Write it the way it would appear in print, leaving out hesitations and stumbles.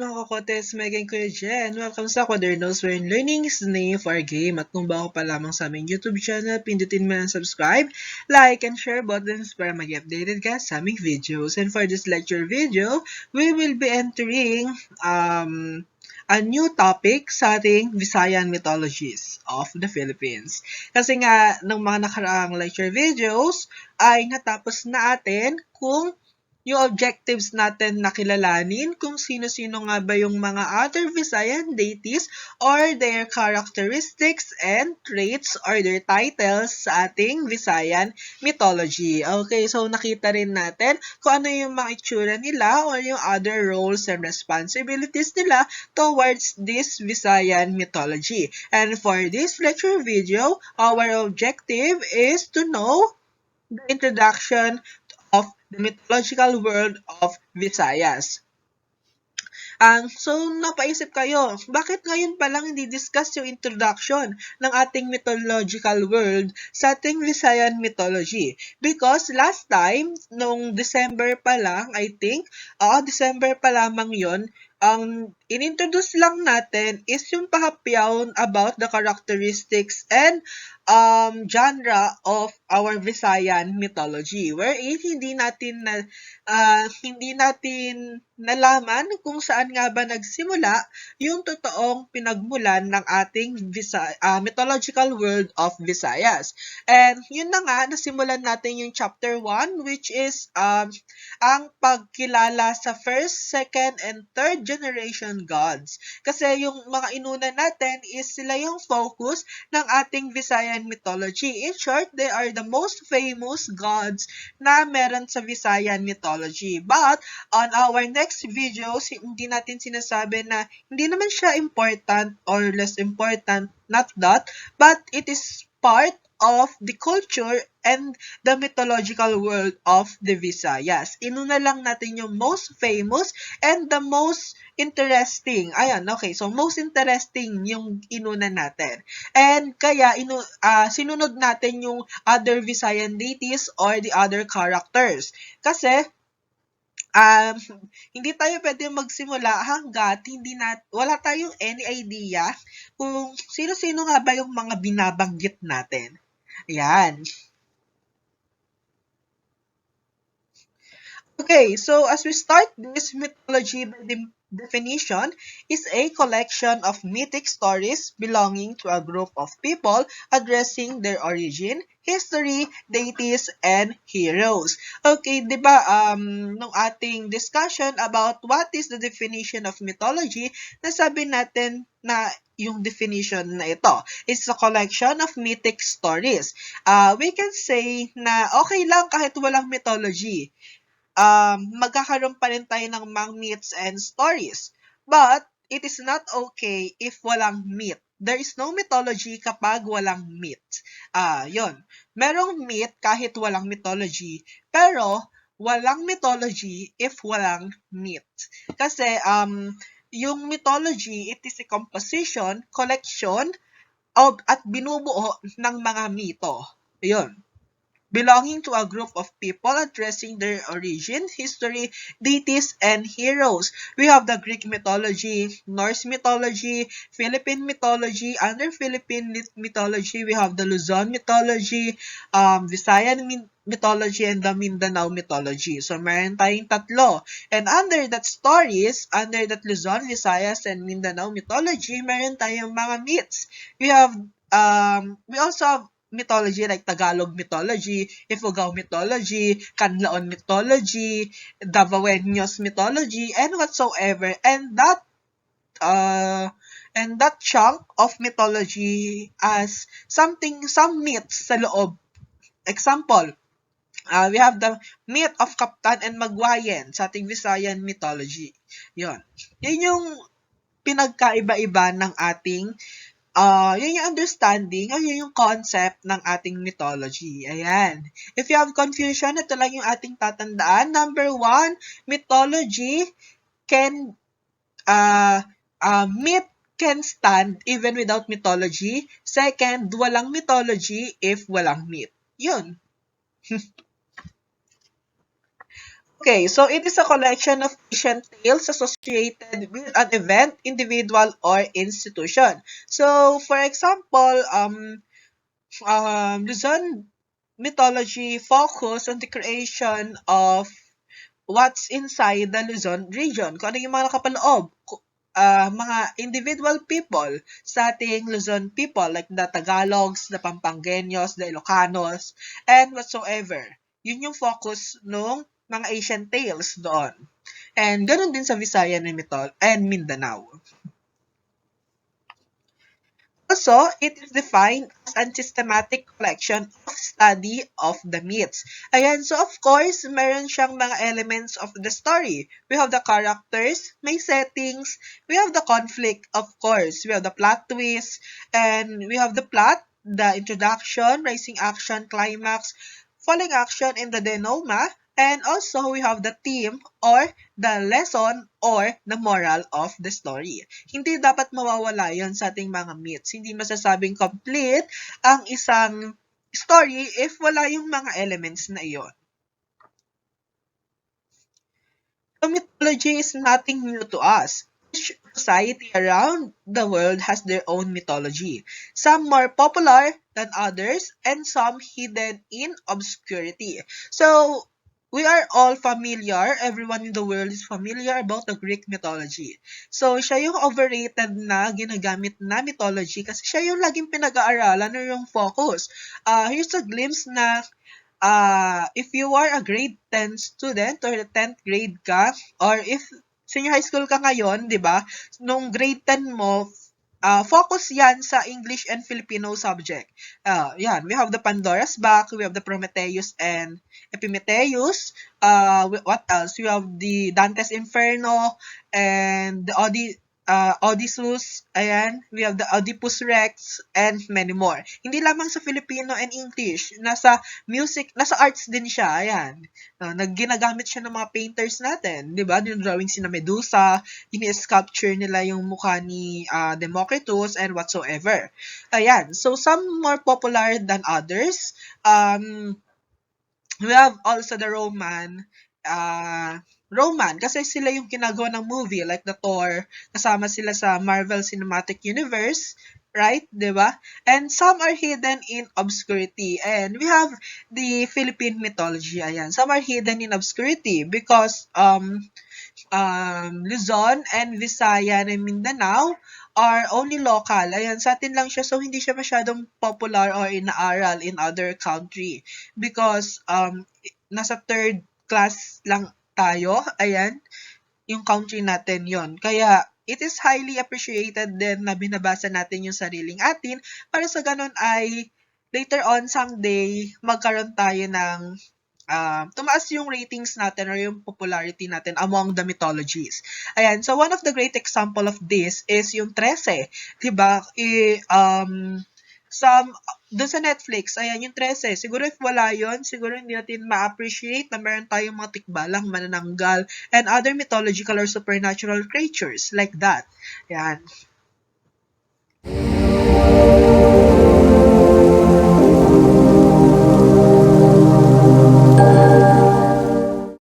mga kakotes, Megan Kuya Jen. Welcome sa Kuwaderknows, wherein learning is the name for a game. At kung bago pa lamang sa aming YouTube channel, pindutin mo ang subscribe, like, and share buttons para mag-updated ka sa aming videos. And for this lecture video, we will be entering a new topic sa ating Visayan mythologies of the Philippines. Kasi nga, ng mga nakaraang lecture videos, ay natapos na atin kung yung objectives natin na kilalanin kung sino-sino nga ba yung mga other Visayan deities or their characteristics and traits or their titles sa ating Visayan mythology. Okay, so nakita rin natin kung ano yung mga itsura nila or yung other roles and responsibilities nila towards this Visayan mythology. And for this lecture video, our objective is to know the introduction of the mythological world of Visayas. So, napaisip kayo, bakit ngayon pa lang hindi discuss yung introduction ng ating mythological world sa ating Visayan mythology? Because last time, nung December pa lang, I think, December pa lamang yon, ang inintroduce lang natin is yung pahapyaw about the characteristics and genre of our Visayan mythology, wherein hindi natin nalaman kung saan nga ba nagsimula yung totoong pinagmulan ng ating mythological world of Visayas. And yun na nga, nasimulan natin yung chapter 1, which is ang pagkilala sa first, second, and third generation gods. Kasi yung mga inuna natin is sila yung focus ng ating Visayan mythology. In short, they are the most famous gods na meron sa Visayan mythology. But on our next videos, hindi natin sinasabi na hindi naman siya important or less important, not that, but it is part of the culture and the mythological world of the Visayas. Inuna lang natin yung most famous and the most interesting. Ayan, okay. So, most interesting yung inuna natin. And kaya, sinunod natin yung other Visayan deities or the other characters. Kasi, hindi tayo pwede magsimula hanggat wala tayong any idea kung sino-sino nga ba yung mga binabanggit natin. Ayan. Okay, so as we start this, mythology by definition is a collection of mythic stories belonging to a group of people addressing their origin, history, deities, and heroes. Okay, di ba, nung ating discussion about what is the definition of mythology, nasabi natin na yung definition na ito is a collection of mythic stories. We can say na okay lang kahit walang mythology. Magkakaroon pa rin tayo ng mga myths and stories. But, it is not okay if walang myth. There is no mythology kapag walang myth. Yun. Merong myth kahit walang mythology, pero walang mythology if walang myth. Kasi, yung mythology, it is a composition, collection, at binubuo ng mga mito. Yun. Belonging to a group of people addressing their origin, history, deities, and heroes. We have the Greek mythology, Norse mythology, Philippine mythology. Under Philippine mythology, we have the Luzon mythology, Visayan mythology, and the Mindanao mythology. So, meron tayong tatlo. And under that stories, under that Luzon, Visayas, and Mindanao mythology, meron tayong mga myths. We also have mythology like Tagalog mythology, Ifugao mythology, Canlaon mythology, Davaoenos mythology, and whatsoever. And that chunk of mythology as some myths sa loob. Example, we have the myth of Kaptan and Magwayen sa ating Visayan mythology. Yun yung pinagkaiba-iba ng ating yun yung understanding o yun yung concept ng ating mythology. Ayan. If you have confusion, ito lang yung ating tatandaan. Number 1, mythology can myth can stand even without mythology. Second, walang mythology if walang myth. Yun. Okay, so it is a collection of ancient tales associated with an event, individual, or institution. So, for example, Luzon mythology focus on the creation of what's inside the Luzon region. Kung ano yung mga nakapaloob. Mga individual people sa ating Luzon people like the Tagalogs, the Pampangueños, the Ilocanos, and whatsoever. Yun yung focus nung mga Asian tales doon. And ganun din sa Visayan and Mindanao. Also, it is defined as a systematic collection of study of the myths. Ayan, so of course, meron siyang mga elements of the story. We have the characters, may settings, we have the conflict, of course, we have the plot twist, and we have the plot, the introduction, rising action, climax, falling action, and the denouement, and also we have the theme or the lesson or the moral of the story. Hindi dapat mawawala yon sa ating mga myths. Hindi masasabing complete ang isang story if wala yung mga elements na iyon. So mythology is nothing new to us. Each society around the world has their own mythology, some more popular than others and some hidden in obscurity. So, we are all familiar, everyone in the world is familiar about the Greek mythology. So, siya yung overrated na ginagamit na mythology kasi siya yung laging pinag-aaralan or yung focus. Here's a glimpse na if you are a grade 10 student or 10th grade ka, or if senior high school ka ngayon, di ba, nung grade 10 mo, focus yan sa English and Filipino subject. Yan, we have the Pandora's Box, we have the Prometheus and Epimetheus, what else? We have the Dante's Inferno, and the Odysseus, ayan, we have the Oedipus Rex, and many more. Hindi lamang sa Filipino and English, nasa music, nasa arts din siya, ayan. Nagginagamit siya ng mga painters natin, di ba? Drawing si na Medusa, ini-sculpture nila yung mukha ni Democritus and whatsoever. Ayan, so some more popular than others. We have also the Roman, kasi sila yung ginagawa ng movie, like the Thor, kasama sila sa Marvel Cinematic Universe, right? Diba? And some are hidden in obscurity. And we have the Philippine mythology, ayan. Some are hidden in obscurity because Luzon and Visayan and Mindanao are only local. Ayan, sa atin lang siya, so hindi siya masyadong popular or inaaral in other country because nasa third class lang tayo. Ayan, yung country natin yon. Kaya, it is highly appreciated din na binabasa natin yung sariling atin para sa ganun ay later on someday magkaroon tayo ng tumaas yung ratings natin or yung popularity natin among the mythologies. Ayan, so one of the great example of this is yung 13. Diba? Doon sa Netflix, ayan, yung 13. Siguro if wala yon, siguro hindi natin ma-appreciate na meron tayong mga tikbalang, manananggal, and other mythological or supernatural creatures like that. Ayan.